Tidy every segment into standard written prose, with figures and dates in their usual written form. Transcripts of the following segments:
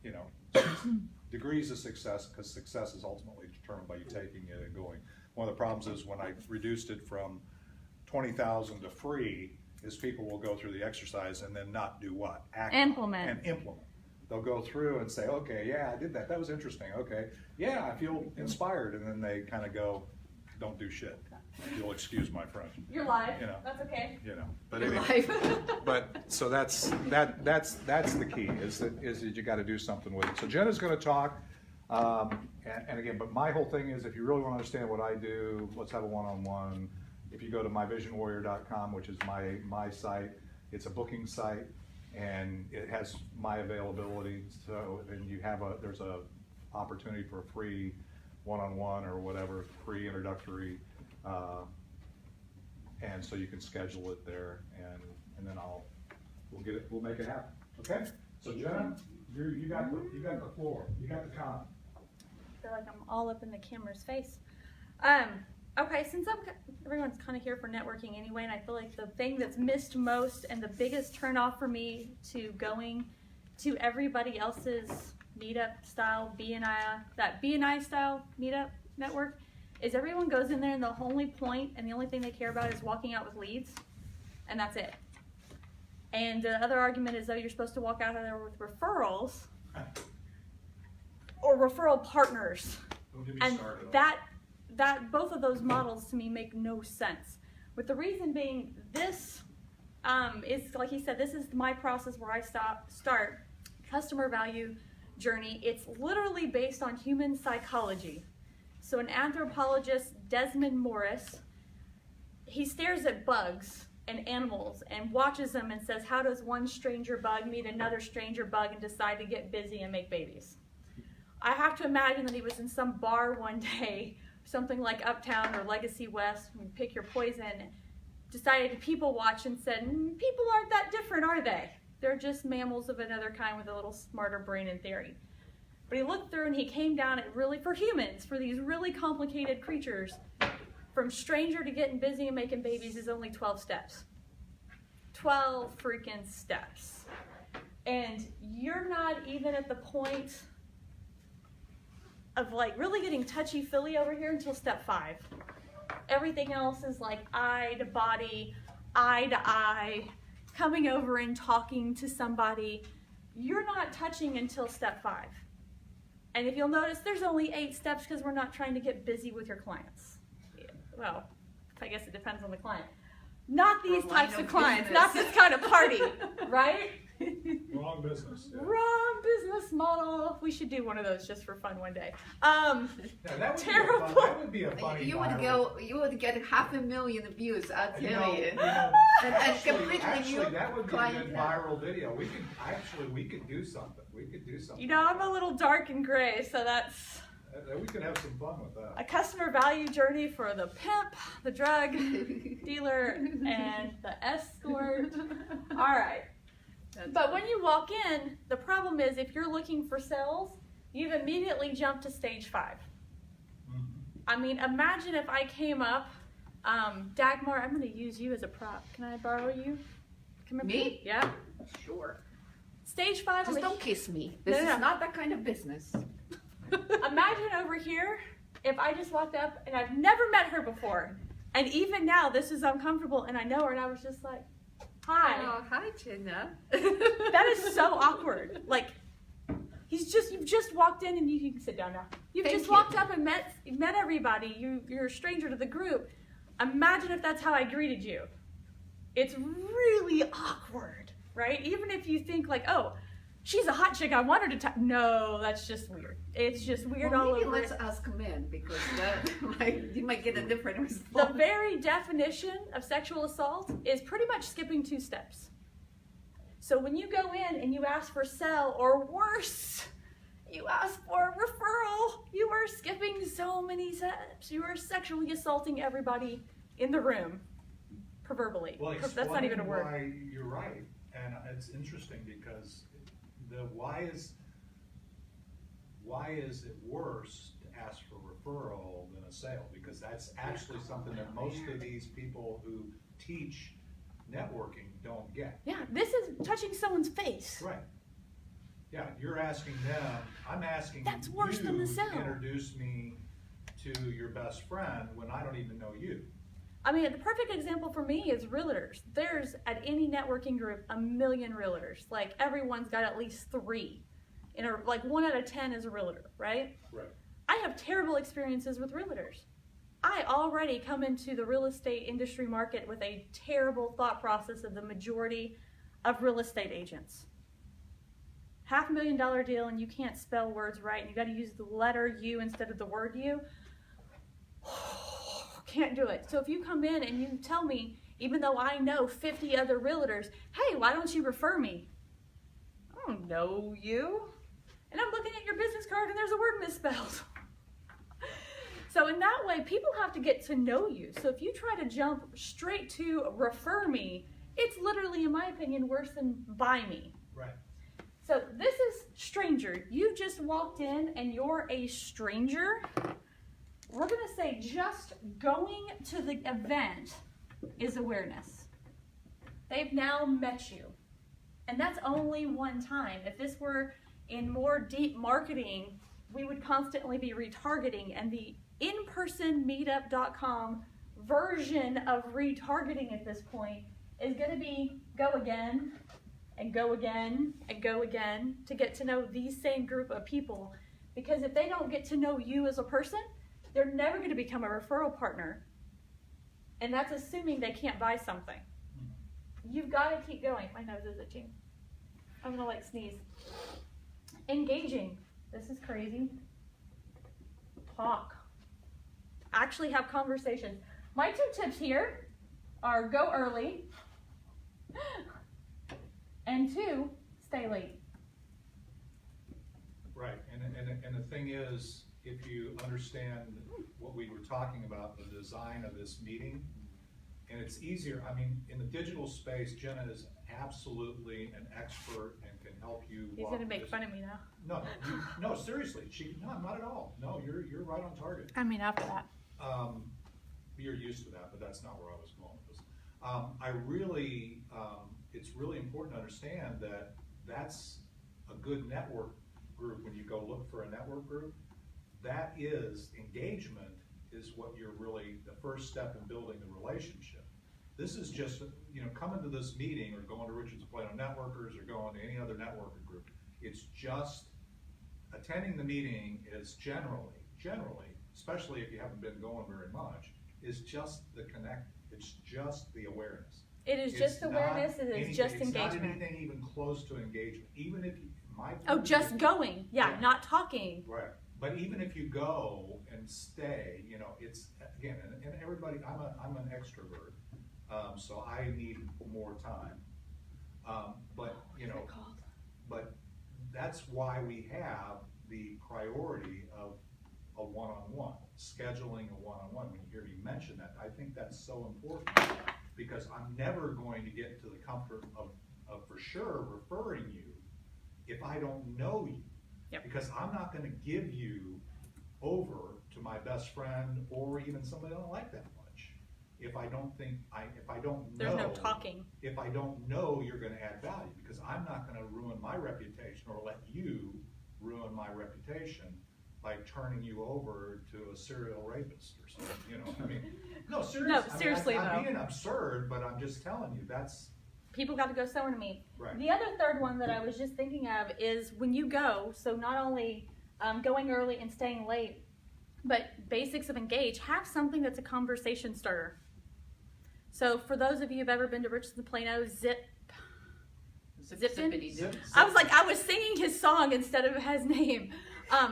you know, degrees of success, because success is ultimately determined by you taking it and going. One of the problems is when I reduced it from 20,000 to free, is people will go through the exercise and then not do what? Act Implement. and implement. They'll go through and say, okay, yeah, I did that. That was interesting. Okay, yeah, I feel inspired. And then they kind of go, don't do shit. You'll excuse my French. You're live. You know, that's okay. You know, but You're anyway, live. but so that's the key is that you got to do something with it. So Jenna's going to talk, and again, but my whole thing is if you really want to understand what I do, let's have a one-on-one. If you go to myvisionwarrior.com, which is my site, it's a booking site, and it has my availability. So and you have there's a opportunity for a free one-on-one or whatever, free introductory. And so you can schedule it there, and then we'll make it happen. Okay. So Jenna, you got the floor. You got the comment. I feel like I'm all up in the camera's face. Okay, since everyone's kind of here for networking anyway, and I feel like the thing that's missed most and the biggest turnoff for me to going to everybody else's meetup style BNI style meetup network is everyone goes in there and the only point and the only thing they care about is walking out with leads, and that's it. And the other argument is, oh, you're supposed to walk out of there with referrals or referral partners. Don't get me And started on that both of those models to me make no sense. With the reason being, this is, like he said, this is my process where I start customer value journey. It's literally based on human psychology. So an anthropologist, Desmond Morris, he stares at bugs and animals and watches them and says, how does one stranger bug meet another stranger bug and decide to get busy and make babies? I have to imagine that he was in some bar one day, something like Uptown or Legacy West, pick your poison, decided to people watch and said, people aren't that different, are they? They're just mammals of another kind with a little smarter brain in theory. But he looked through and he came down at really, for humans, for these really complicated creatures, from stranger to getting busy and making babies is only 12 steps. 12 freaking steps. And you're not even at the point of like really getting touchy-feely over here until step 5. Everything else is like eye to body, eye to eye, coming over and talking to somebody. You're not touching until step 5. And if you'll notice, there's only 8 steps because we're not trying to get busy with your clients. Well, I guess it depends on the client. Not these types of clients, not this kind of party, right? Wrong business. Yeah. Wrong business model. We should do one of those just for fun one day. Yeah, that would Terrible. That would be a funny. You would get 500,000 views, I'll tell you. And completely new that would be a client. good viral video. We could do something. We could do something. You know, I'm a little dark and gray, so that's We could have some fun with that. a customer value journey for the pimp, the drug dealer, and the escort. All right. But when you walk in, the problem is if you're looking for sales, you've immediately jumped to stage 5. Mm-hmm. I mean, imagine if I came up, Dagmar, I'm going to use you as a prop. Can I borrow you? Come here. Me? Yeah. Sure. Stage 5. Just don't kiss me. This No. is not that kind of business. Imagine over here if I just walked up and I've never met her before, and even now this is uncomfortable, and I know her, and I was just like, "Hi." Oh, hi, Jenna. That is so awkward. Like, you've just walked in, and you can sit down now. You've Thank just you. walked up and met everybody. You're a stranger to the group. Imagine if that's how I greeted you. It's really awkward, right? Even if you think like, oh, she's a hot chick, I want her to talk. No, that's just weird. It's just weird all Maybe over. let's ask men because you might get a different The response. very definition of sexual assault is pretty much skipping 2 steps. So when you go in and you ask for sell, or worse, you ask for referral, you are skipping so many steps. You are sexually assaulting everybody in the room, proverbially. Well, That's not even a word. why you're right, and it's interesting because why is it worse to ask for referral than a sale? Because that's actually something that most of these people who teach networking don't get. Yeah, this is touching someone's face. Right. Yeah, you're asking them, I'm asking That's worse than the you sale. to introduce me to your best friend when I don't even know you. I mean, the perfect example for me is realtors. There's, at any networking group, 1 million realtors. Like, everyone's got at least 3. Like 1 out of 10 is a realtor, right? Right. I have terrible experiences with realtors. I already come into the real estate industry market with a terrible thought process of the majority of real estate agents. $500,000 deal and you can't spell words right and you got to use the letter U instead of the word U. Can't do it. So if you come in and you tell me, even though I know 50 other realtors, hey, why don't you refer me? I don't know you. And I'm looking at your business card and there's a word misspelled. So in that way, people have to get to know you. So if you try to jump straight to refer me, it's literally, in my opinion, worse than buy me. Right. So this is stranger. You just walked in and you're a stranger. We're gonna say just going to the event is awareness. They've now met you. And that's only one time. If this were in more deep marketing, we would constantly be retargeting, and the in-person meetup.com version of retargeting at this point is going to be go again and go again and go again to get to know these same group of people, because if they don't get to know you as a person, they're never going to become a referral partner, and that's assuming they can't buy something. You've got to keep going. My nose is itching. I'm going to like sneeze. Engaging. This is crazy. Talk. Actually have conversations. My 2 tips here are go early, and 2, stay late. Right, and the thing is, if you understand what we were talking about, the design of this meeting, and it's easier, I mean, in the digital space, Jenna is absolutely an expert and can help you. He's going to make fun of me now. No, seriously, no, not at all. No, you're right on target. I mean, after that. You're used to that, but that's not where I was going with this. It's really important to understand that that's a good network group. When you go look for a network group, that is engagement is what you're really, the first step in building the relationship. This is just, coming to this meeting or going to Richard's Plano Networkers or going to any other networker group. It's just attending the meeting is generally, especially if you haven't been going very much, is just the connect. It's just the awareness. It is just awareness. It is just engagement. It's not anything even close to engagement. Even if just going. Yeah, not talking. Right. But even if you go and stay, it's again, and everybody. I'm an extrovert, so I need more time. But that's why we have the priority of a one-on-one, scheduling a one-on-one. When you hear me mention that, I think that's so important, because I'm never going to get to the comfort of for sure referring you if I don't know you. Yep. Because I'm not going to give you over to my best friend or even somebody I don't like that much if I don't know. There's no talking. If I don't know you're going to add value, because I'm not going to ruin my reputation or let you ruin my reputation by turning you over to a serial rapist or something. No, seriously. No, seriously, I'm being absurd, but I'm just telling you that's. People got to go somewhere to meet. Right. The other third one that I was just thinking of is when you go, so not only going early and staying late, but basics of engage, have something that's a conversation starter. So for those of you who've ever been to Richardson Plano, Zipton? I was like, I was singing his song instead of his name.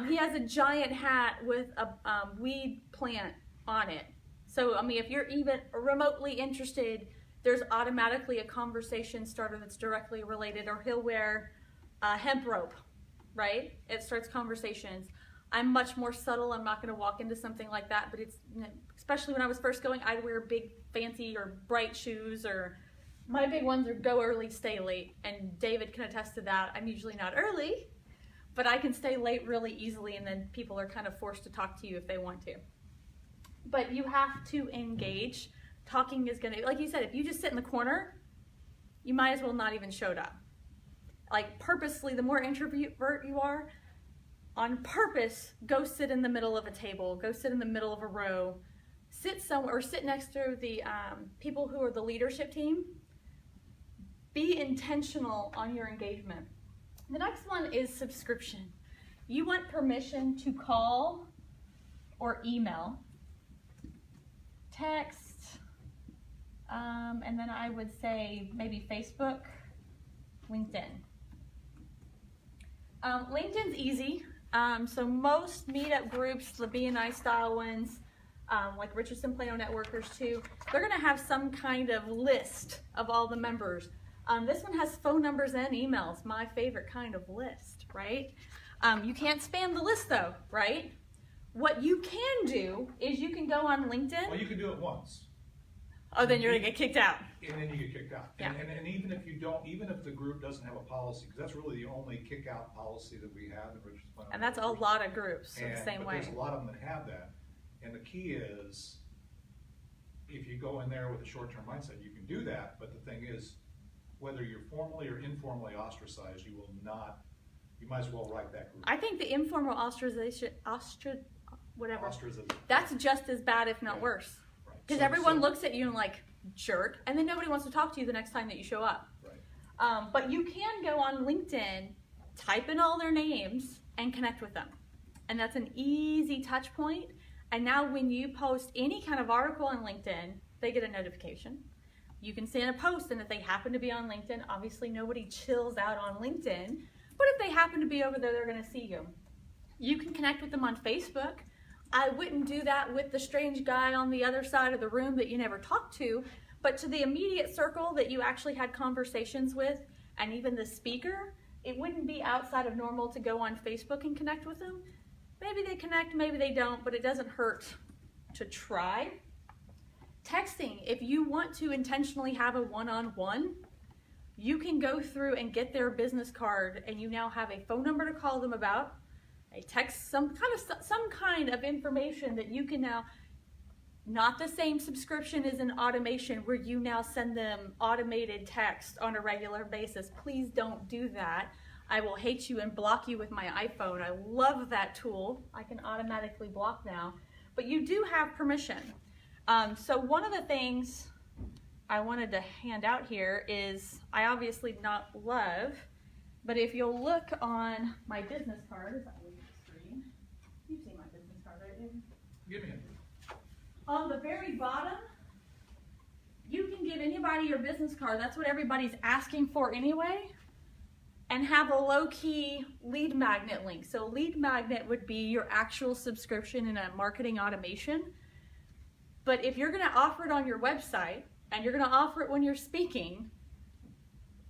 He has a giant hat with a weed plant on it. So, if you're even remotely interested, there's automatically a conversation starter that's directly related, or he'll wear a hemp rope, right? It starts conversations. I'm much more subtle. I'm not going to walk into something like that, but it's, especially when I was first going, I'd wear big, fancy, or bright shoes, or my big ones are go early, stay late, and David can attest to that. I'm usually not early, but I can stay late really easily, and then people are kind of forced to talk to you if they want to. But you have to engage. Talking is going to, like you said, if you just sit in the corner, you might as well not even showed up. like purposely, the more introvert you are, on purpose, go sit in the middle of a table, go sit in the middle of a row, sit somewhere, or sit next to the people who are the leadership team. Be intentional on your engagement. The next one is subscription. You want permission to call or email, text, and then I would say maybe Facebook, LinkedIn. LinkedIn's easy. So most meetup groups, the B&I style ones, like Richardson Plano Networkers too, they're gonna have some kind of list of all the members. This one has phone numbers and emails, my favorite kind of list, right? You can't spam the list though, right? What you can do is you can go on LinkedIn. Well, you can do it once. Oh, then you're gonna get kicked out. And then you get kicked out. Yeah. And even if you don't, even if the group doesn't have a policy, because that's really the only kick out policy that we have in Richardson Plano. And that's a lot of groups the same but way. there's a lot of them that have that. And the key is, if you go in there with a short-term mindset, you can do that. But the thing is, whether you're formally or informally ostracized, you will not. You might as well write that group. I think the informal ostracization, whatever, Ostracization. that's just as bad, if not worse. Right. Because everyone looks at you and like, jerk, and then nobody wants to talk to you the next time that you show up. Right. But you can go on LinkedIn, type in all their names, and connect with them. And that's an easy touch point. And now when you post any kind of article on LinkedIn, they get a notification. You can send a post, and if they happen to be on LinkedIn, obviously nobody chills out on LinkedIn, but if they happen to be over there, they're gonna see you. You can connect with them on Facebook. I wouldn't do that with the strange guy on the other side of the room that you never talked to, but to the immediate circle that you actually had conversations with, and even the speaker, it wouldn't be outside of normal to go on Facebook and connect with them. Maybe they connect, maybe they don't, but it doesn't hurt to try. Texting, if you want to intentionally have a one-on-one, you can go through and get their business card, and you now have a phone number to call them about, a text, some kind of information that you can now, not the same subscription as an automation where you now send them automated text on a regular basis. Please don't do that. I will hate you and block you with my iPhone. I love that tool. I can automatically block now, but you do have permission. So one of the things I wanted to hand out here is, I obviously not love, but if you'll look on my business card, is that on the screen? You've seen my business card, right, David? Give me it. On the very bottom, you can give anybody your business card. That's what everybody's asking for anyway. And have a low-key lead magnet link. So lead magnet would be your actual subscription in a marketing automation. But if you're gonna offer it on your website, and you're gonna offer it when you're speaking,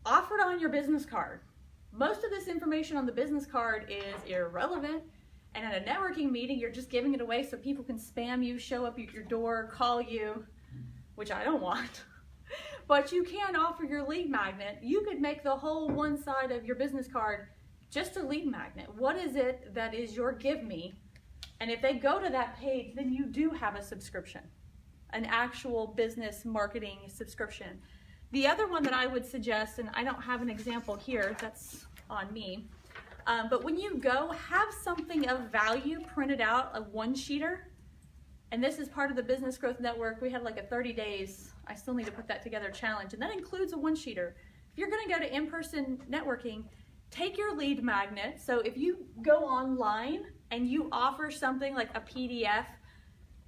offer it on your business card. Most of this information on the business card is irrelevant, and at a networking meeting, you're just giving it away so people can spam you, show up at your door, call you, which I don't want. But you can offer your lead magnet. You could make the whole one side of your business card just a lead magnet. What is it that is your give me? And if they go to that page, then you do have a subscription, an actual business marketing subscription. The other one that I would suggest, and I don't have an example here, that's on me, but when you go, have something of value printed out, a one-sheeter. And this is part of the Business Growth Network. We have like a 30 days, I still need to put that together, challenge, and that includes a one-sheeter. If you're gonna go to in-person networking, take your lead magnet. So if you go online and you offer something like a PDF,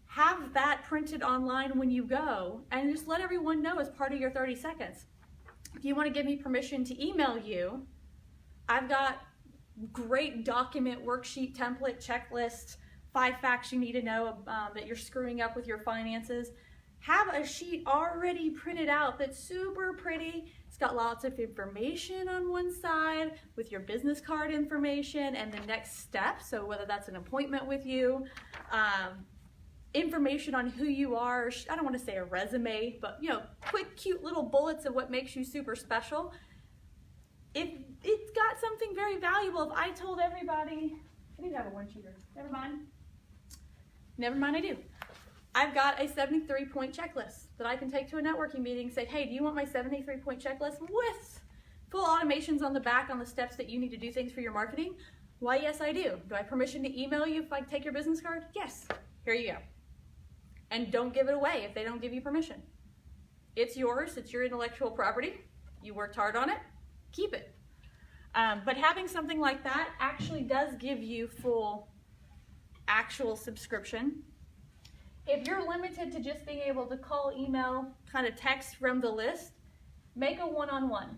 have that printed online when you go, and just let everyone know as part of your 30 seconds. If you wanna give me permission to email you, I've got great document, worksheet, template, checklist, 5 facts you need to know that you're screwing up with your finances. Have a sheet already printed out that's super pretty. It's got lots of information on one side with your business card information and the next step. So whether that's an appointment with you, information on who you are. I don't want to say a resume, but quick, cute little bullets of what makes you super special. If it's got something very valuable, if I told everybody, I need to have a one-sheeter. Never mind, I do. I've got a 73-point checklist that I can take to a networking meeting and say, hey, do you want my 73-point checklist with full automations on the back on the steps that you need to do things for your marketing? Why, yes, I do. Do I have permission to email you if I take your business card? Yes. Here you go. And don't give it away if they don't give you permission. It's yours. It's your intellectual property. You worked hard on it. Keep it. But having something like that actually does give you full actual subscription. If you're limited to just being able to call, email, kind of text from the list, make a one-on-one.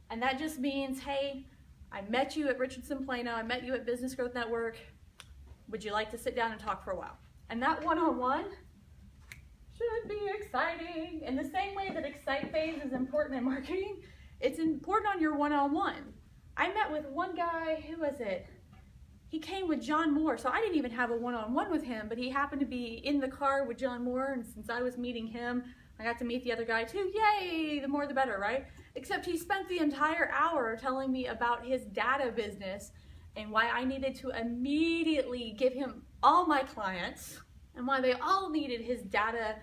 And that just means, hey, I met you at Richardson Plano, I met you at Business Growth Network, would you like to sit down and talk for a while? And that one-on-one should be exciting. In the same way that excite phase is important in marketing, it's important on your one-on-one. I met with one guy, who was it? He came with John Moore, so I didn't even have a one-on-one with him, but he happened to be in the car with John Moore, and since I was meeting him, I got to meet the other guy too. Yay, the more the better, right? Except he spent the entire hour telling me about his data business and why I needed to immediately give him all my clients and why they all needed his data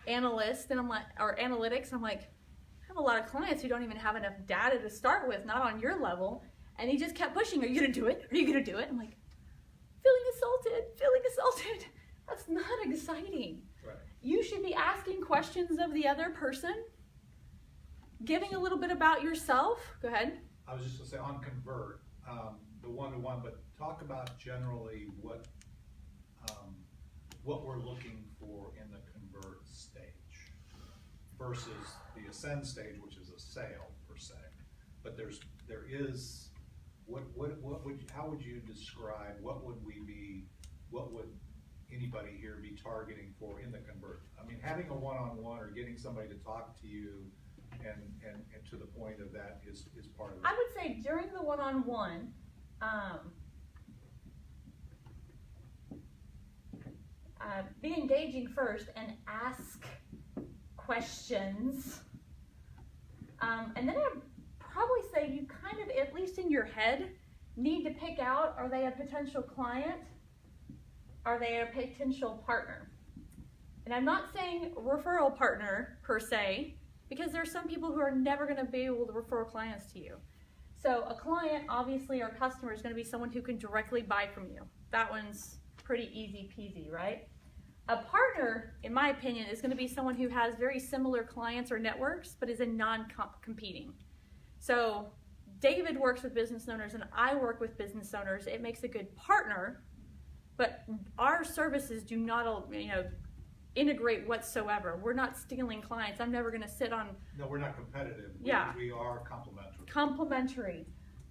analyst, and I'm like, or analytics. I'm like, I have a lot of clients who don't even have enough data to start with, not on your level. And he just kept pushing, are you gonna do it? Are you gonna do it? I'm like, feeling assaulted. That's not exciting. Right. You should be asking questions of the other person, giving a little bit about yourself. Go ahead. I was just gonna say on Convert, the one-to-one, but talk about generally what we're looking for in the Convert stage versus the Ascend stage, which is a sale per se. But there is, how would you describe, what would anybody here be targeting for in the Convert? I mean, having a one-on-one or getting somebody to talk to you and to the point of that is part of it. I would say during the one-on-one, be engaging first and ask questions. And then I'd probably say you kind of, at least in your head, need to pick out, are they a potential client? Are they a potential partner? And I'm not saying referral partner per se, because there are some people who are never going to be able to refer clients to you. So a client, obviously, or customer is going to be someone who can directly buy from you. That one's pretty easy peasy, right? A partner, in my opinion, is going to be someone who has very similar clients or networks, but is a non-competing. So David works with business owners and I work with business owners. It makes a good partner, but our services do not, integrate whatsoever. We're not stealing clients. I'm never going to sit on. No, we're not competitive. Yeah. We are complementary. Complementary.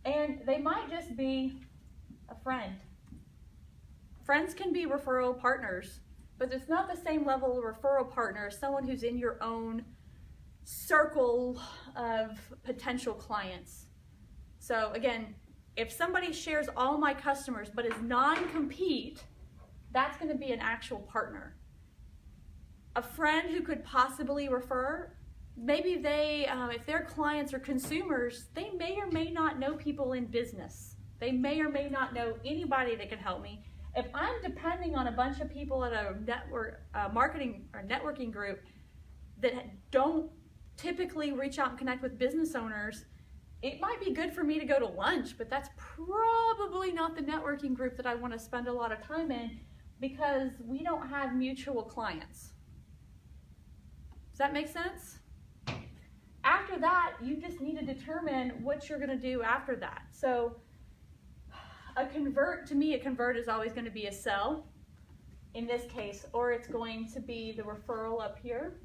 And they might just be a friend. Friends can be referral partners, but it's not the same level of referral partner as someone who's in your own circle of potential clients. So again, if somebody shares all my customers but is non-compete, that's going to be an actual partner. A friend who could possibly refer, maybe they, if their clients are consumers, they may or may not know people in business. They may or may not know anybody that can help me. If I'm depending on a bunch of people at a network, marketing or networking group that don't typically reach out and connect with business owners, it might be good for me to go to lunch, but that's probably not the networking group that I want to spend a lot of time in because we don't have mutual clients. Does that make sense? After that, you just need to determine what you're going to do after that. So to me, a convert is always going to be a sell in this case, or it's going to be the referral up here.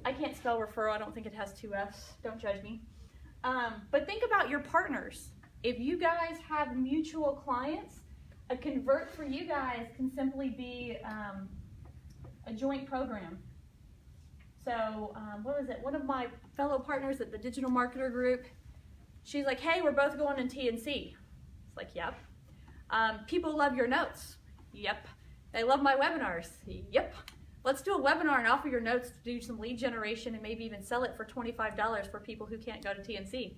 I can't spell referral. I don't think it has two F's. Don't judge me. But think about your partners. If you guys have mutual clients, a convert for you guys can simply be a joint program. So what was it? One of my fellow partners at the Digital Marketer Group, she's like, hey, we're both going in TNC. It's like, yep. People love your notes. Yep. They love my webinars. Yep. Let's do a webinar and offer your notes to do some lead generation and maybe even sell it for $25 for people who can't go to TNC.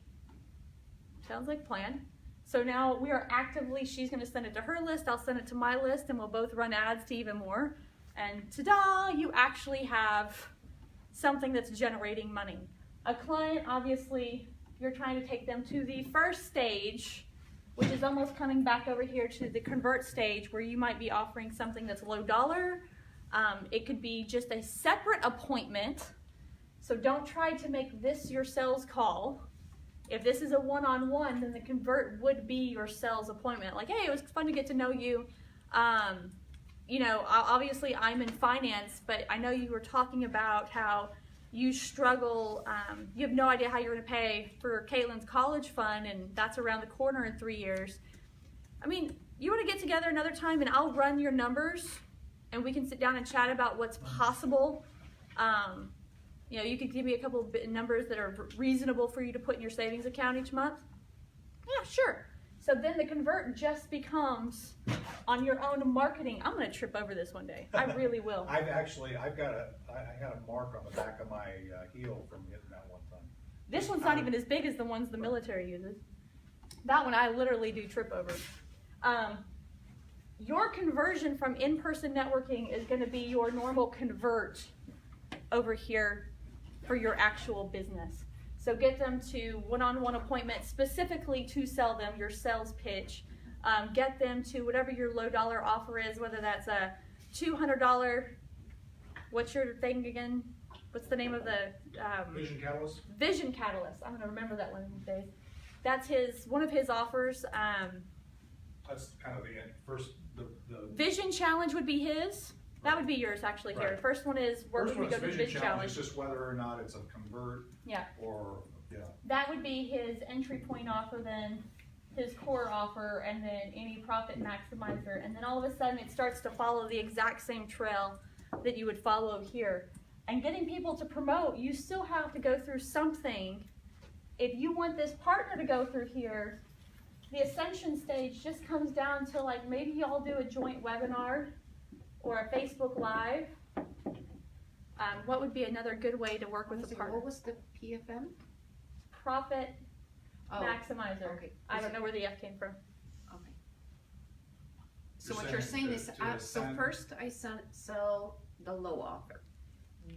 Sounds like a plan. So now we are actively, she's going to send it to her list, I'll send it to my list, and we'll both run ads to even more. And ta-da, you actually have something that's generating money. A client, obviously, you're trying to take them to the first stage, which is almost coming back over here to the convert stage, where you might be offering something that's low dollar. It could be just a separate appointment. So don't try to make this your sales call. If this is a one-on-one, then the convert would be your sales appointment. Like, hey, it was fun to get to know you. You know, obviously I'm in finance, but I know you were talking about how you struggle, you have no idea how you're gonna pay for Caitlin's college fund, and that's around the corner in 3 years. I mean, you wanna get together another time and I'll run your numbers and we can sit down and chat about what's possible. You know, you could give me a couple of numbers that are reasonable for you to put in your savings account each month. Yeah, sure. So then the convert just becomes on your own marketing. I'm gonna trip over this one day. I really will. I had a mark on the back of my heel from hitting that one time. This one's not even as big as the ones the military uses. That one I literally do trip over. Your conversion from in-person networking is gonna be your normal convert over here for your actual business. So get them to one-on-one appointments specifically to sell them your sales pitch. Get them to whatever your low dollar offer is, whether that's a $200, what's your thing again? What's the name of the? Vision Catalyst? Vision Catalyst. I'm gonna remember that one of these days. That's one of his offers. That's kind of the first, the Vision Challenge would be his. That would be yours actually here. Right. First one is where first would we one go is to the Vision Vision Challenge, Challenge. it's just whether or not it's a convert Yeah. or, yeah. That would be his entry point offer, then his core offer, and then any profit maximizer. And then all of a sudden it starts to follow the exact same trail that you would follow here. And getting people to promote, you still have to go through something. If you want this partner to go through here, the ascension stage just comes down to like maybe y'all do a joint webinar or a Facebook Live. What would be another good way to work with a partner? What was the PFM? Profit Oh, maximizer. okay. I don't know where the F came from. okay. So You're what you're saying saying to- is, to so ascend- first I sell the low offer.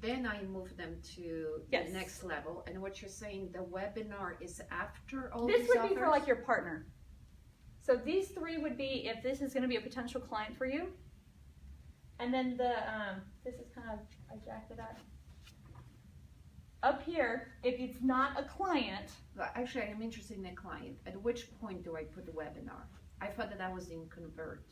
Then I move them to Yes. the next level. And what you're saying, the webinar is after all This these would offers? be for like your partner. So these three would be if this is going to be a potential client for you. And then this is kind of, I jacked it up. Up here, if it's not a client, Well, actually, I'm interested in a client. At which point do I put the webinar? I thought that was in convert.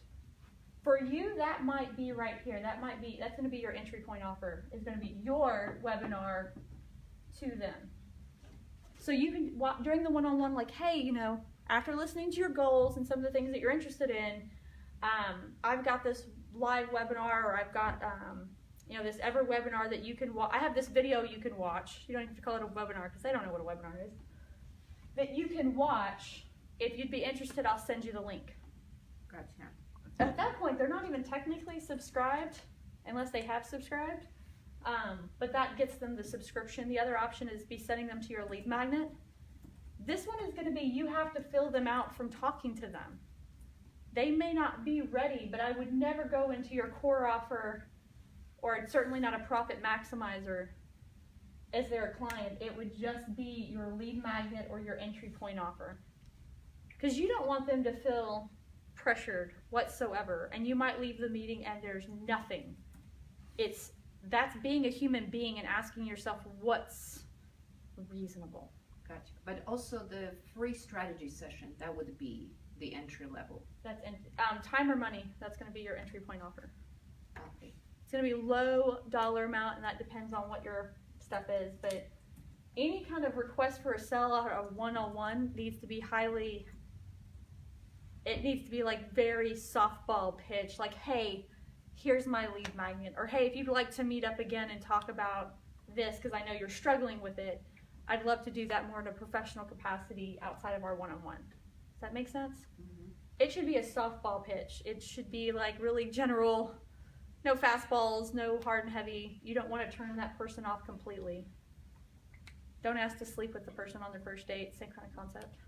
for you, that might be right here. That's going to be your entry point offer, is going to be your webinar to them. So you can, during the one-on-one, like, hey, you know, after listening to your goals and some of the things that you're interested in, I've got this live webinar, or I've got, you know, this ever webinar that you can watch. I have this video you can watch. You don't have to call it a webinar because they don't know what a webinar is. That you can watch. If you'd be interested, I'll send you the link. Gotcha. At that point, they're not even technically subscribed unless they have subscribed. But that gets them the subscription. The other option is be sending them to your lead magnet. This one is going to be you have to fill them out from talking to them. They may not be ready, but I would never go into your core offer, or it's certainly not a profit maximizer as their client. It would just be your lead magnet or your entry point offer. Because you don't want them to feel pressured whatsoever, and you might leave the meeting and there's nothing. That's being a human being and asking yourself what's reasonable. Gotcha. But also the free strategy session, that would be the entry level. That's time or money. That's going to be your entry point offer. Okay. It's going to be low dollar amount, and that depends on what your stuff is. But any kind of request for a sell or a one-on-one needs to be highly. It needs to be like very softball pitch, like, hey, here's my lead magnet, or hey, if you'd like to meet up again and talk about this, because I know you're struggling with it, I'd love to do that more in a professional capacity outside of our one-on-one. Does that make sense? Mm-hmm. It should be a softball pitch. It should be like really general, no fastballs, no hard and heavy. You don't want to turn that person off completely. Don't ask to sleep with the person on their first date, same kind of concept.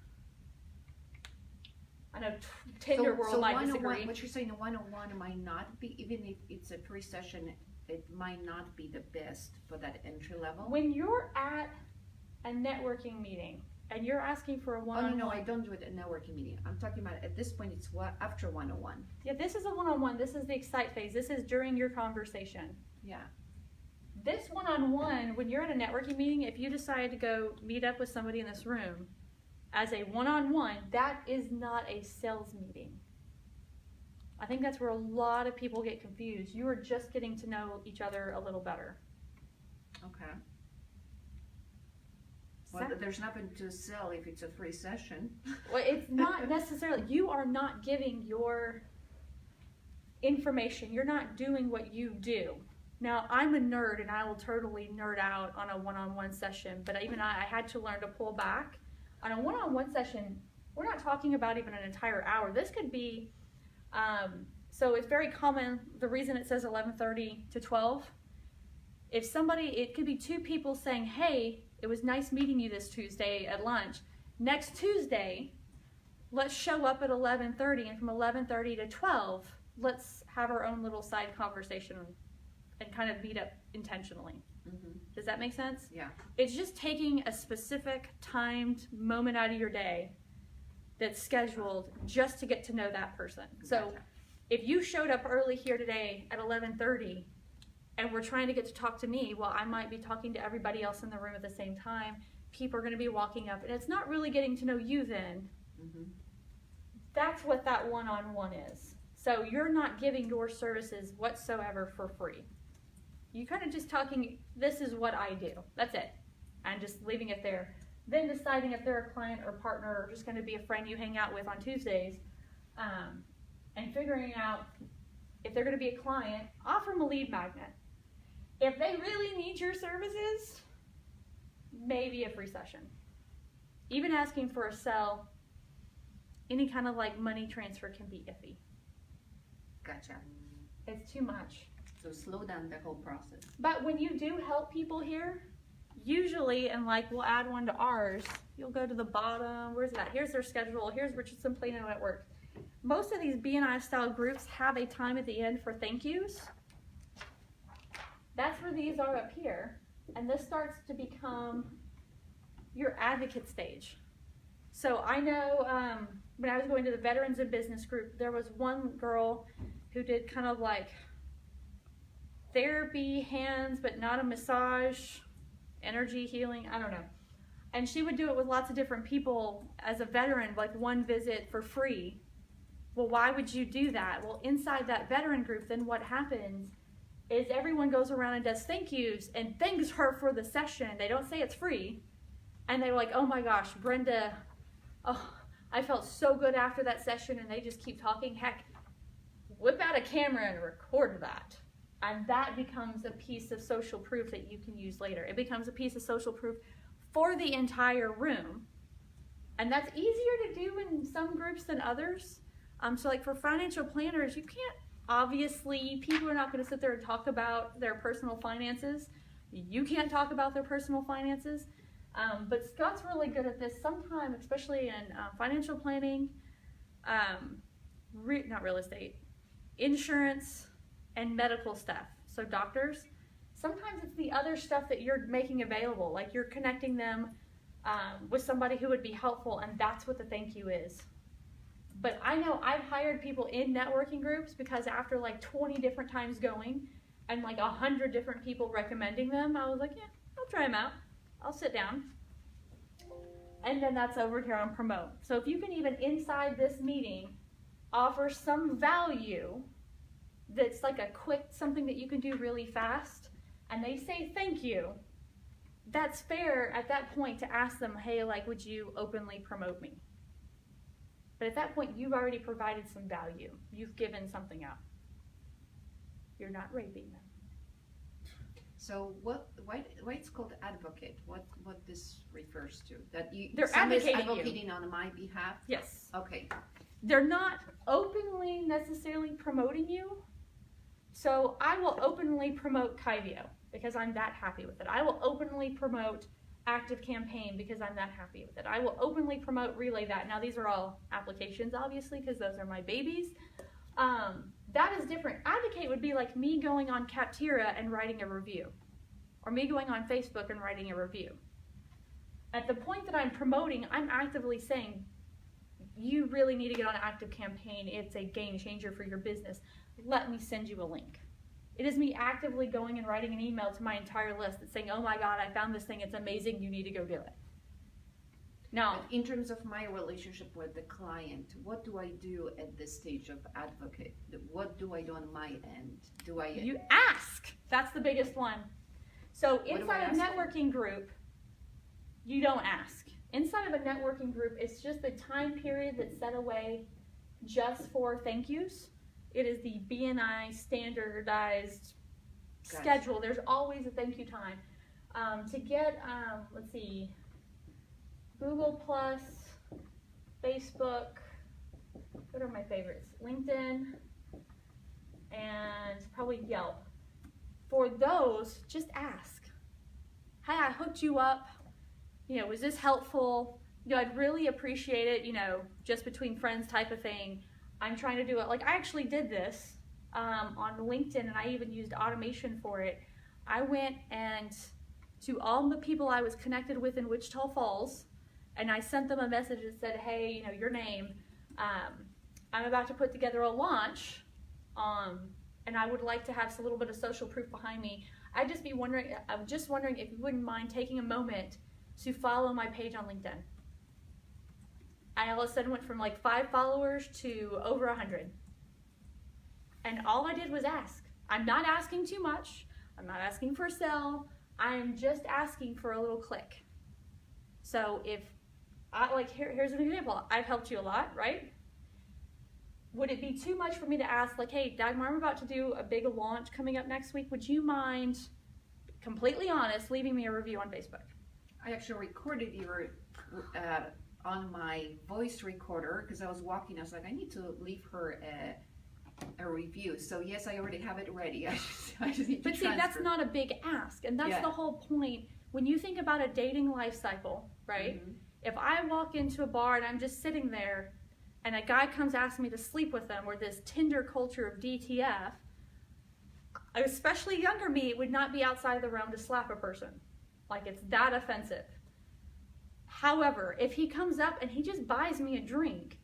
I know Tinder world might disagree. What you're saying, a one-on-one might not be, even if it's a free session, it might not be the best for that entry level. When you're at a networking meeting and you're asking for a Oh, one-on-one. no, I don't do it at networking meeting. I'm talking about at this point, it's what, after 101. Yeah, this is a one-on-one. This is the excite phase. This is during your conversation. Yeah. This one-on-one, when you're at a networking meeting, if you decide to go meet up with somebody in this room as a one-on-one, that is not a sales meeting. I think that's where a lot of people get confused. You are just getting to know each other a little better. Okay. Well, there's nothing to sell if it's a free session. Well, it's not necessarily, you are not giving your information. You're not doing what you do. Now, I'm a nerd and I will totally nerd out on a one-on-one session, but even I had to learn to pull back. On a one-on-one session, we're not talking about even an entire hour. This could be, so it's very common, the reason it says 11:30 to 12, if somebody, it could be two people saying, hey, it was nice meeting you this Tuesday at lunch. Next Tuesday, let's show up at 11:30, and from 11:30 to 12, let's have our own little side conversation and kind of meet up intentionally. Mm-hmm. Does that make sense? Yeah. It's just taking a specific timed moment out of your day that's scheduled just to get to know that person. So Gotcha. if you showed up early here today at 11:30 and we're trying to get to talk to me, well, I might be talking to everybody else in the room at the same time. People are going to be walking up, and it's not really getting to know you then. Mm-hmm. That's what that one-on-one is. So you're not giving your services whatsoever for free. You're kind of just talking, this is what I do. That's it. And just leaving it there. Then deciding if they're a client or partner or just going to be a friend you hang out with on Tuesdays, and figuring out if they're going to be a client, offer them a lead magnet. If they really need your services, maybe a free session. Even asking for a sell, any kind of like money transfer can be iffy. Gotcha. It's too much. So slow down the whole process. But when you do help people here, usually, and like we'll add one to ours, you'll go to the bottom, where's that? Here's their schedule, here's Richardson Plano Network. Most of these B&I style groups have a time at the end for thank yous. That's where these are up here. And this starts to become your advocate stage. So I know when I was going to the Veterans in Business group, there was one girl who did kind of like therapy, hands, but not a massage, energy healing, I don't know. And she would do it with lots of different people as a veteran, like one visit for free. Well, why would you do that? Well, inside that veteran group, then what happens is everyone goes around and does thank yous and thanks her for the session. They don't say it's free. And they're like, oh my gosh, Brenda, oh, I felt so good after that session, and they just keep talking. Heck, whip out a camera and record that. And that becomes a piece of social proof that you can use later. It becomes a piece of social proof for the entire room. And that's easier to do in some groups than others. So like for financial planners, you can't, obviously, people are not going to sit there and talk about their personal finances. You can't talk about their personal finances. But Scott's really good at this sometimes, especially in financial planning, not real estate, insurance, and medical stuff. So doctors, sometimes it's the other stuff that you're making available, like you're connecting them with somebody who would be helpful, and that's what the thank you is. But I know I've hired people in networking groups because after like 20 different times going and like 100 different people recommending them, I was like, yeah, I'll try them out. I'll sit down. And then that's over here on promote. So if you can even inside this meeting offer some value that's like a quick, something that you can do really fast, and they say thank you, that's fair at that point to ask them, hey, like, would you openly promote me? But at that point, you've already provided some value. You've given something up. You're not raping them. So why it's called advocate? What this refers to? That They're somebody's advocating you. on my behalf? Yes. Okay. They're not openly necessarily promoting you. So I will openly promote Kyvio because I'm that happy with it. I will openly promote Active Campaign because I'm that happy with it. I will openly promote Relay That. Now these are all applications, obviously, because those are my babies. That is different. Advocate would be like me going on Captira and writing a review, or me going on Facebook and writing a review. At the point that I'm promoting, I'm actively saying, you really need to get on an active campaign. It's a game changer for your business. Let me send you a link. It is me actively going and writing an email to my entire list that's saying, oh my God, I found this thing. It's amazing. You need to go do it. Now, In terms of my relationship with the client, what do I do at this stage of advocate? What do I do on my end? Do I? you ask. That's the biggest one. So do I inside a ask them? networking group, you don't ask. Inside of a networking group, it's just the time period that's set away just for thank yous. It is the BNI standardized Gotcha. schedule. There's always a thank you time. To get, let's see, Google Plus, Facebook, what are my favorites? LinkedIn, and probably Yelp. For those, just ask. Hey, I hooked you up. You know, was this helpful? You know, I'd really appreciate it, you know, just between friends type of thing. I'm trying to do it. Like, I actually did this on LinkedIn, and I even used automation for it. I went and to all the people I was connected with in Wichita Falls, and I sent them a message that said, hey, you know, your name. I'm about to put together a launch, and I would like to have a little bit of social proof behind me. I'm just wondering if you wouldn't mind taking a moment to follow my page on LinkedIn. I all of a sudden went from like 5 followers to over 100. And all I did was ask. I'm not asking too much. I'm not asking for a sell. I'm just asking for a little click. So if here's an example. I've helped you a lot, right? Would it be too much for me to ask, like, hey, Dagmar, I'm about to do a big launch coming up next week. Would you mind, completely honest, leaving me a review on Facebook? I actually recorded your on my voice recorder because I was walking. I was like, I need to leave her a review. So yes, I already have it ready. I just need to But see, that's transfer. not a big ask, and that's Yeah. the whole point. When you think about a dating life cycle, right? Mhm. If I walk into a bar and I'm just sitting there, and a guy comes asking me to sleep with them, or this Tinder culture of DTF, especially younger me, it would not be outside the realm to slap a person. Like, it's that offensive. However, if he comes up and he just buys me a drink,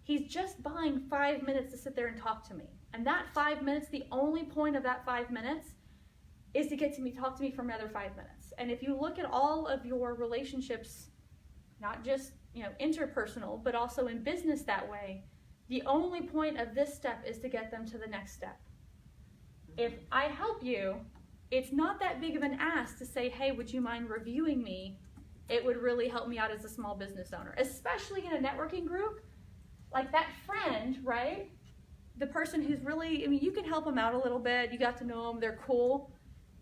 he's just buying 5 minutes to sit there and talk to me. And that 5 minutes, the only point of that 5 minutes is to get to me, talk to me for another 5 minutes. And if you look at all of your relationships, not just, you know, interpersonal, but also in business that way, the only point of this step is to get them to the next step. If I help you, it's not that big of an ask to say, hey, would you mind reviewing me? It would really help me out as a small business owner, especially in a networking group. Like that friend, right? The person who's really, I mean, you can help them out a little bit. You got to know them. They're cool.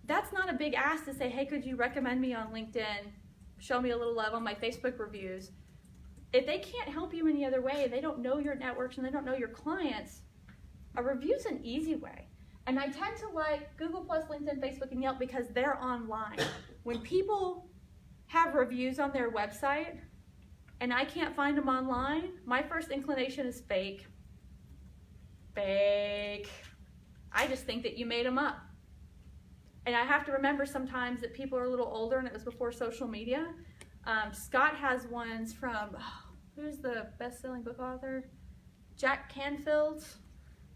That's not a big ask to say, hey, could you recommend me on LinkedIn? Show me a little love on my Facebook reviews. If they can't help you any other way, they don't know your networks and they don't know your clients, a review's an easy way. And I tend to like Google+, LinkedIn, Facebook, and Yelp because they're online. When people have reviews on their website and I can't find them online, my first inclination is fake. Fake. I just think that you made them up. And I have to remember sometimes that people are a little older and it was before social media. Scott has ones from, who's the best-selling book author? Jack Canfield,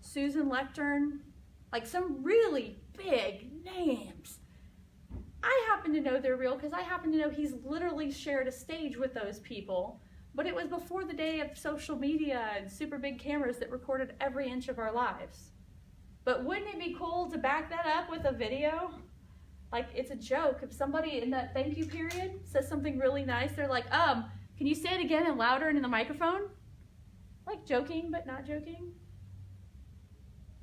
Susan Lectern, like some really big names. I happen to know they're real because I happen to know he's literally shared a stage with those people, but it was before the day of social media and super big cameras that recorded every inch of our lives. But wouldn't it be cool to back that up with a video? Like, it's a joke. If somebody in that thank you period says something really nice, they're like, can you say it again and louder and in the microphone? Like joking, but not joking.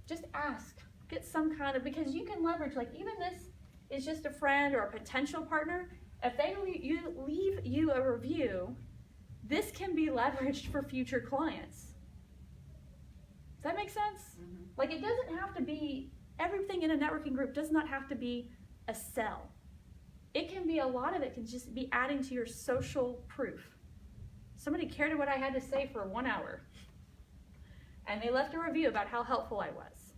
Just ask. Get some kind of, because you can leverage, like even this is just a friend or a potential partner. If they leave you a review, this can be leveraged for future clients. Does that make sense? Mhm. Like, it doesn't have to be, everything in a networking group does not have to be a sell. It can be, a lot of it can just be adding to your social proof. Somebody cared what I had to say for 1 hour. And they left a review about how helpful I was.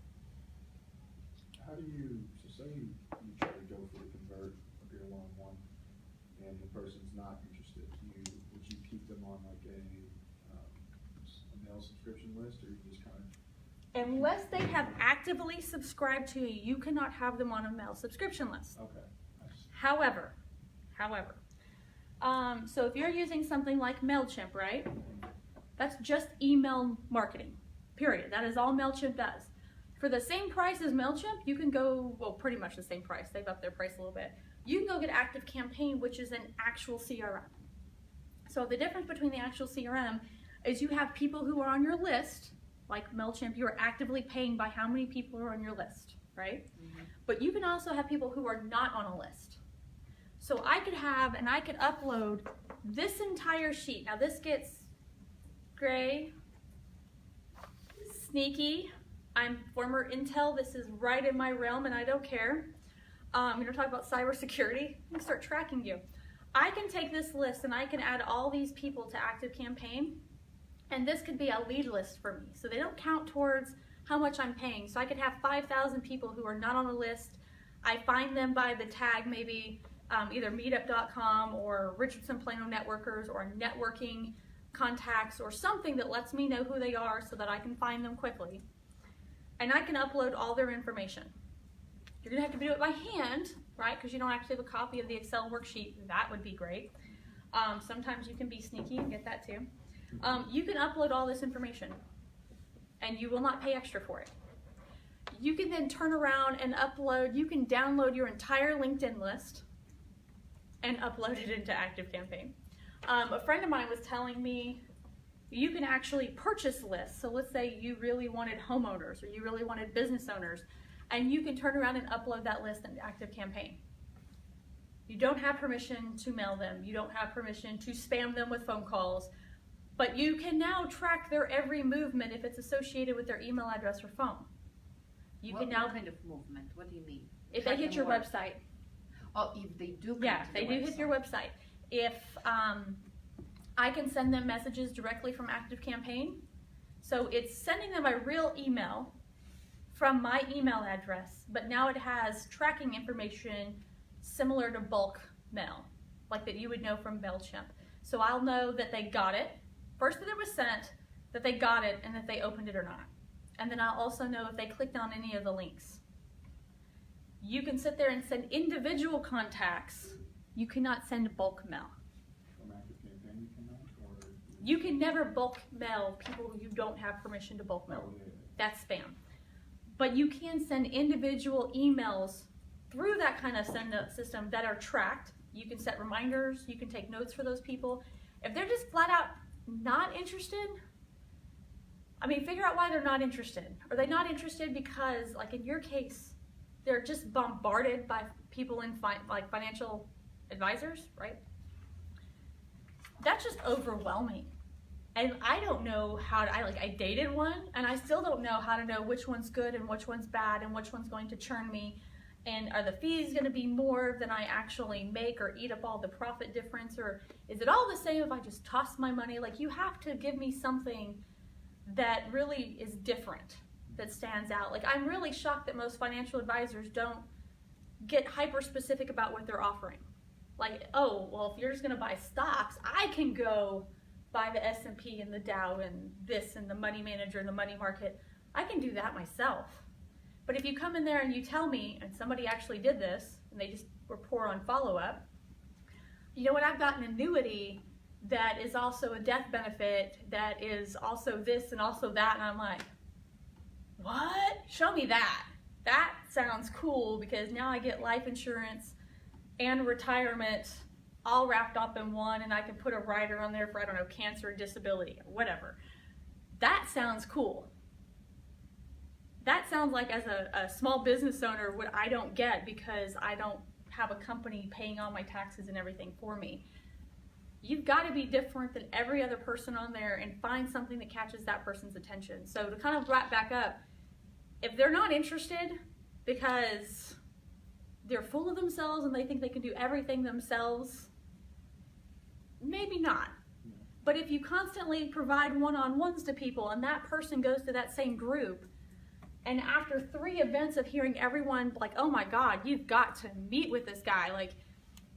How do you, so say you try to go for the convert of your one-on-one and the person's not subscription list, or you can just kind of? Unless they have actively subscribed to you, you cannot have them on a mail subscription list. Okay. Nice. However, so if you're using something like MailChimp, right? That's just email marketing, period. That is all MailChimp does. For the same price as MailChimp, you can go, well, pretty much the same price. They've upped their price a little bit. You can go get ActiveCampaign, which is an actual CRM. So the difference between the actual CRM is you have people who are on your list, like MailChimp, you are actively paying by how many people are on your list, right? Mm-hmm. But you can also have people who are not on a list. So I could upload this entire sheet. Now this gets gray, sneaky. I'm former Intel. This is right in my realm and I don't care. I'm gonna talk about cybersecurity. I'm gonna start tracking you. I can take this list and I can add all these people to ActiveCampaign, and this could be a lead list for me. So they don't count towards how much I'm paying. So I could have 5,000 people who are not on the list. I find them by the tag, maybe either Meetup.com or Richardson Plano Networkers or networking contacts or something that lets me know who they are so that I can find them quickly. And I can upload all their information. You're gonna have to do it by hand, right? Because you don't actually have a copy of the Excel worksheet. That would be great. Sometimes you can be sneaky and get that too. You can upload all this information and you will not pay extra for it. You can then turn around and upload, you can download your entire LinkedIn list and upload it into ActiveCampaign. A friend of mine was telling me you can actually purchase lists. So let's say you really wanted homeowners or you really wanted business owners, and you can turn around and upload that list into ActiveCampaign. You don't have permission to mail them. You don't have permission to spam them with phone calls, but you can now track their every movement if it's associated with their email address or phone. You can now, what kind of movement? What do you mean? if they hit your website. Oh, if they do. Yeah, if they do hit your website. If I can send them messages directly from ActiveCampaign, so it's sending them a real email from my email address, but now it has tracking information similar to bulk mail, like that you would know from MailChimp. So I'll know that they got it, first that it was sent, that they got it, and that they opened it or not. And then I'll also know if they clicked on any of the links. You can sit there and send individual contacts. You cannot send bulk mail. From ActiveCampaign you cannot, or? You can never bulk mail people who you don't have permission to bulk mail. Oh, yeah. That's spam. But you can send individual emails through that kind of system that are tracked. You can set reminders, you can take notes for those people. If they're just flat out not interested, I mean, figure out why they're not interested. Are they not interested because, like in your case, they're just bombarded by people in like financial advisors, right? That's just overwhelming. And I don't know how to, I dated one and I still don't know how to know which one's good and which one's bad and which one's going to churn me. And are the fees going to be more than I actually make or eat up all the profit difference? Or is it all the same if I just toss my money? Like, you have to give me something that really is different, that stands out. Like, I'm really shocked that most financial advisors don't get hyper specific about what they're offering. Like, oh, well, if you're just going to buy stocks, I can go buy the S&P and the Dow and this and the money manager and the money market. I can do that myself. But if you come in there and you tell me, and somebody actually did this, and they just were poor on follow-up, you know what, I've got an annuity that is also a death benefit, that is also this and also that, and I'm like, what? Show me that. That sounds cool, because now I get life insurance and retirement all wrapped up in one, and I can put a rider on there for, I don't know, cancer, disability, or whatever. That sounds cool. That sounds like, as a small business owner, what I don't get because I don't have a company paying all my taxes and everything for me. You've got to be different than every other person on there and find something that catches that person's attention. So to kind of wrap back up, if they're not interested because they're full of themselves and they think they can do everything themselves, maybe not. But if you constantly provide one-on-ones to people and that person goes to that same group, and after 3 events of hearing everyone like, oh my God, you've got to meet with this guy. Like,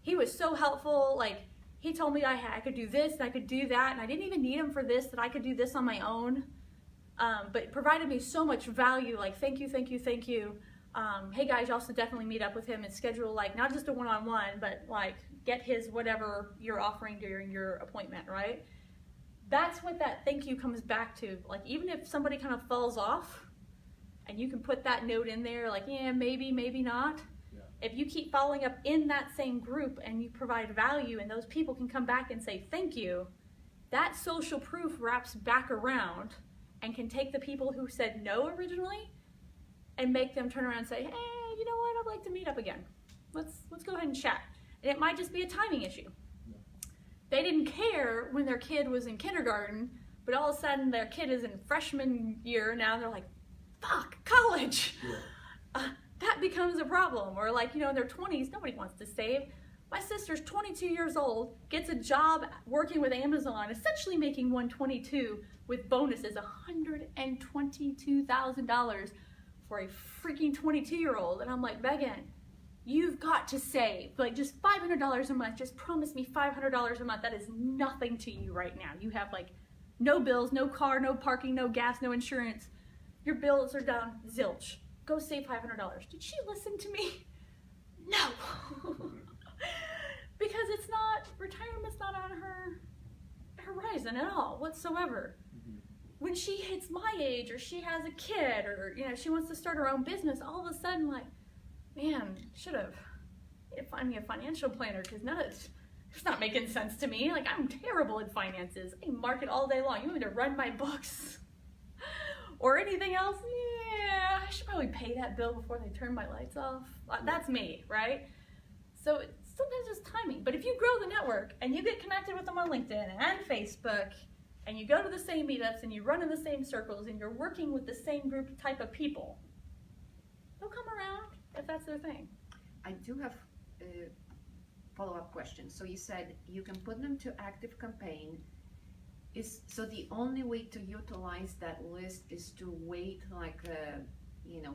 he was so helpful. Like, he told me I could do this and I could do that, and I didn't even need him for this, that I could do this on my own. but it provided me so much value, like thank you, thank you, thank you. Hey guys, you also definitely meet up with him and schedule like not just a one-on-one, but like get his whatever you're offering during your appointment, right? That's what that thank you comes back to. Like even if somebody kind of falls off and you can put that note in there like, yeah, maybe, maybe not. Yeah. If you keep following up in that same group and you provide value and those people can come back and say thank you, that social proof wraps back around and can take the people who said no originally and make them turn around and say, hey, you know what, I'd like to meet up again. Let's go ahead and chat. And it might just be a timing issue. They didn't care when their kid was in kindergarten, but all of a sudden their kid is in freshman year now, they're like, fuck, college. Yeah. That becomes a problem. Or like, in their 20s, nobody wants to save. My sister's 22 years old, gets a job working with Amazon, essentially making $122 with bonuses, $122,000 for a freaking 22-year-old. And I'm like, Megan, you've got to save, like just $500 a month. Just promise me $500 a month. That is nothing to you right now. You have like no bills, no car, no parking, no gas, no insurance. Your bills are down zilch. Go save $500. Did she listen to me? No. Because retirement's not on her horizon at all whatsoever. Mhm. When she hits my age or she has a kid or she wants to start her own business, all of a sudden like, man, should have find me a financial planner because it's not making sense to me. Like I'm terrible at finances. I market all day long. You want me to run my books or anything else? Yeah, I should probably pay that bill before they turn my lights off. That's me, right? So sometimes it's timing. But if you grow the network and you get connected with them on LinkedIn and Facebook and you go to the same meetups and you run in the same circles and you're working with the same group type of people, they'll come around if that's their thing. I do have a follow-up question. So you said you can put them to active campaign. So the only way to utilize that list is to wait like a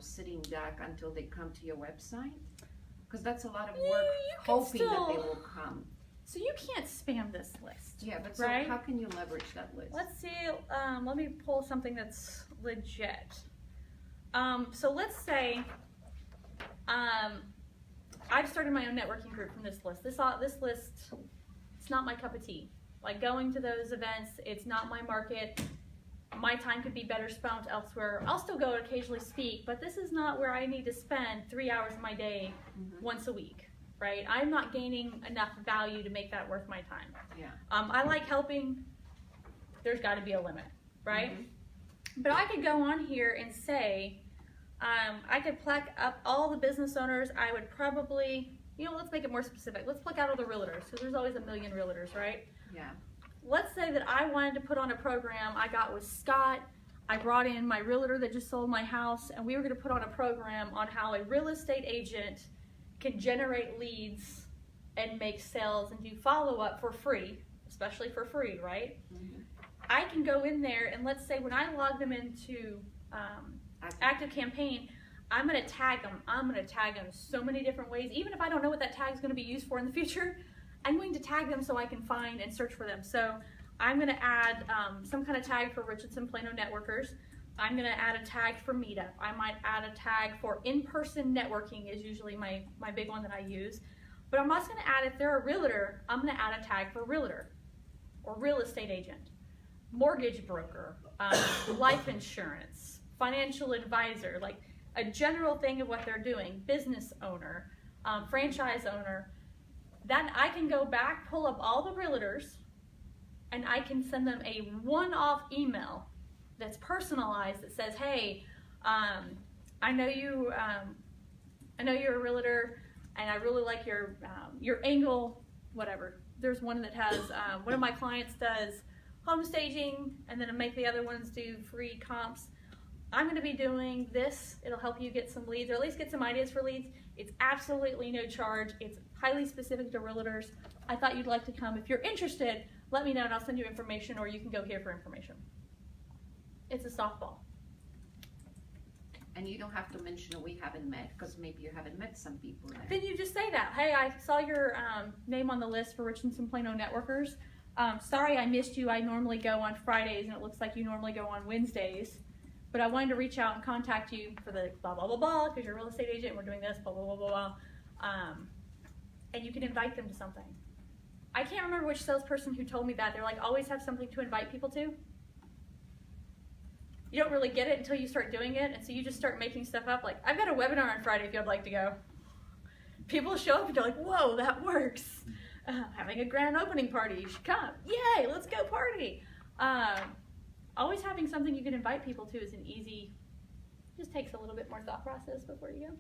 sitting duck until they come to your website? Because that's a lot of work You can hoping that they still- will come. So you can't spam this list. Yeah, but so Right. how can you leverage that list? Let's see, let me pull something that's legit. So let's say I've started my own networking group from this list. This list, it's not my cup of tea. Like going to those events, it's not my market. My time could be better spent elsewhere. I'll still go occasionally speak, but this is not where I need to spend 3 hours of my day once a week, right? I'm not gaining enough value to make that worth my time. Yeah. I like helping. There's got to be a limit, right? But I could go on here and say, I could pluck up all the business owners. I would probably, let's make it more specific. Let's pluck out all the realtors, because there's always a million realtors, right? Yeah. Let's say that I wanted to put on a program I got with Scott. I brought in my realtor that just sold my house, and we were going to put on a program on how a real estate agent can generate leads and make sales and do follow-up for free, especially for free, right? I can go in there, and let's say when I log them into Active Campaign, I'm going to tag them. I'm going to tag them so many different ways. Even if I don't know what that tag is going to be used for in the future, I'm going to tag them so I can find and search for them. So I'm going to add some kind of tag for Richardson Plano Networkers. I'm going to add a tag for Meetup. I might add a tag for in-person networking is usually my big one that I use. But I'm also going to add, if they're a realtor, I'm going to add a tag for realtor or real estate agent, mortgage broker, life insurance, financial advisor, like a general thing of what they're doing, business owner, franchise owner. Then I can go back, pull up all the realtors, and I can send them a one-off email that's personalized that says, "Hey, I know you're a realtor, and I really like your angle, whatever." There's one that has one of my clients does home staging, and then I make the other ones do free comps. I'm going to be doing this. It'll help you get some leads, or at least get some ideas for leads. It's absolutely no charge. It's highly specific to realtors. I thought you'd like to come. If you're interested, let me know and I'll send you information, or you can go here for information. It's a softball. And you don't have to mention we haven't met, because maybe you haven't met some people there. Then you just say that. Hey, I saw your name on the list for Richardson Plano Networkers. Sorry I missed you. I normally go on Fridays, and it looks like you normally go on Wednesdays. but I wanted to reach out and contact you for the blah, blah, blah, blah, because you're a real estate agent and we're doing this, blah, blah, blah, blah, blah. And you can invite them to something. I can't remember which salesperson who told me that. They're like, always have something to invite people to. You don't really get it until you start doing it, and so you just start making stuff up. Like, I've got a webinar on Friday if you'd like to go. People show up and they're like, whoa, that works. Having a grand opening party, you should come. Yay, let's go party. Always having something you can invite people to is an easy, just takes a little bit more thought process before you go.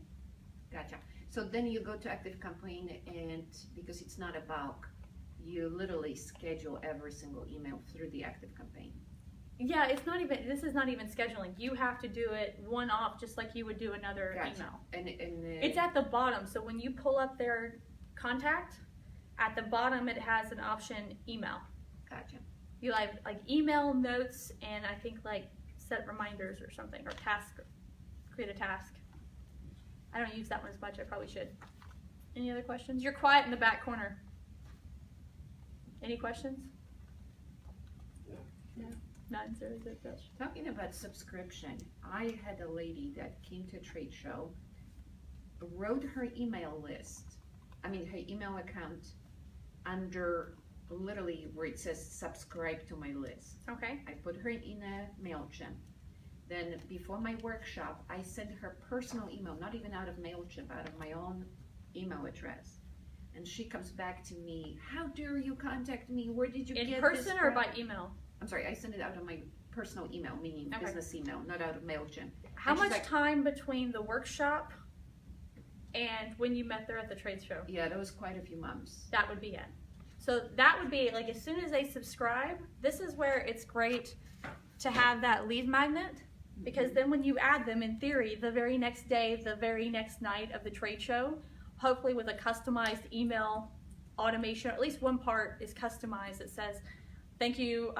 Gotcha. So then you go to Active Campaign, and because it's not a bulk, you literally schedule every single email through the Active Campaign. Yeah, it's not even, this is not even scheduling. You have to do it one off, just like you would do another Gotcha. email. And It's at the bottom, so when you pull up their contact, at the bottom it has an option email. Gotcha. You have like email, notes, and I think like set reminders or something, or task, create a task. I don't use that one as much, I probably should. Any other questions? You're quiet in the back corner. Any questions? No. None, zero, zero, zero. Talking about subscription, I had a lady that came to a trade show, wrote her email list, her email account under literally where it says subscribe to my list. Okay. I put her in a MailChimp. Then before my workshop, I sent her personal email, not even out of MailChimp, out of my own email address. And she comes back to me, how dare you contact me? Where did you get this In person or from?" by email? I'm sorry, I sent it out of my personal email, meaning Okay. business email, not out of MailChimp. How And she's much like- time between the workshop and when you met there at the trade show? Yeah, that was quite a few months. That would be it. So that would be like as soon as they subscribe, this is where it's great to have that lead magnet, because then when you add them, in theory, the very next day, the very next night of the trade show, hopefully with a customized email automation, or at least one part is customized that says, thank you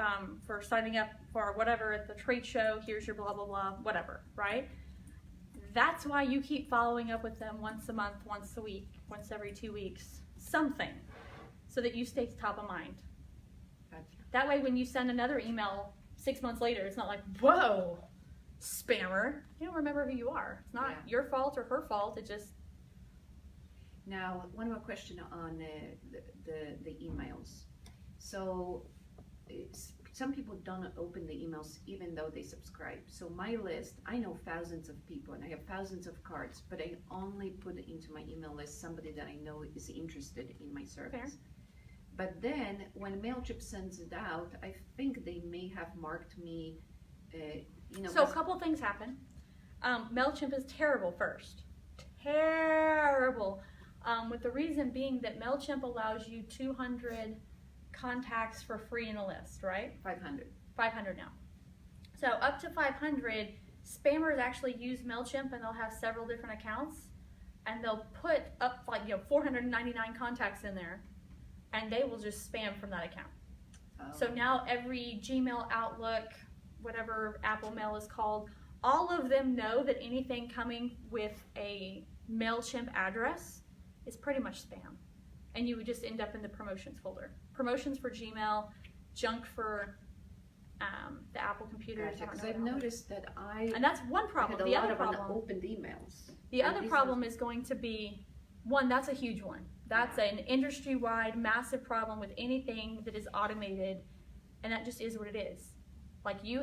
for signing up for whatever at the trade show, here's your blah, blah, blah, whatever, right? That's why you keep following up with them once a month, once a week, once every 2 weeks, something, so that you stay top of mind. Gotcha. That way when you send another email 6 months later, it's not like, whoa, spammer. You don't remember who you are. It's not Yeah. your fault or her fault, it just, Now, one more question on the emails. So, some people don't open the emails even though they subscribe. So my list, I know thousands of people and I have thousands of cards, but I only put into my email list somebody that I know is interested in my service. Fair. But then when MailChimp sends it out, I think they may have marked me, so a couple things happen. MailChimp is terrible first. Terrible. With the reason being that MailChimp allows you 200 contacts for free in a list, right? 500. 500 now. So up to 500, spammers actually use MailChimp and they'll have several different accounts and they'll put up 499 contacts in there and they will just spam from that account. So now every Gmail, Outlook, whatever Apple Mail is called, all of them know that anything coming with a MailChimp address is pretty much spam. And you would just end up in the promotions folder. Promotions for Gmail, junk for the Apple computers. Gotcha, I don't because know I've what else. noticed that And that's one problem. had a The lot other of problem, unopened emails. the And other these problem is going to be, one, that's a huge one. That's an industry-wide massive problem with anything that is automated, and that just is what it is. Like you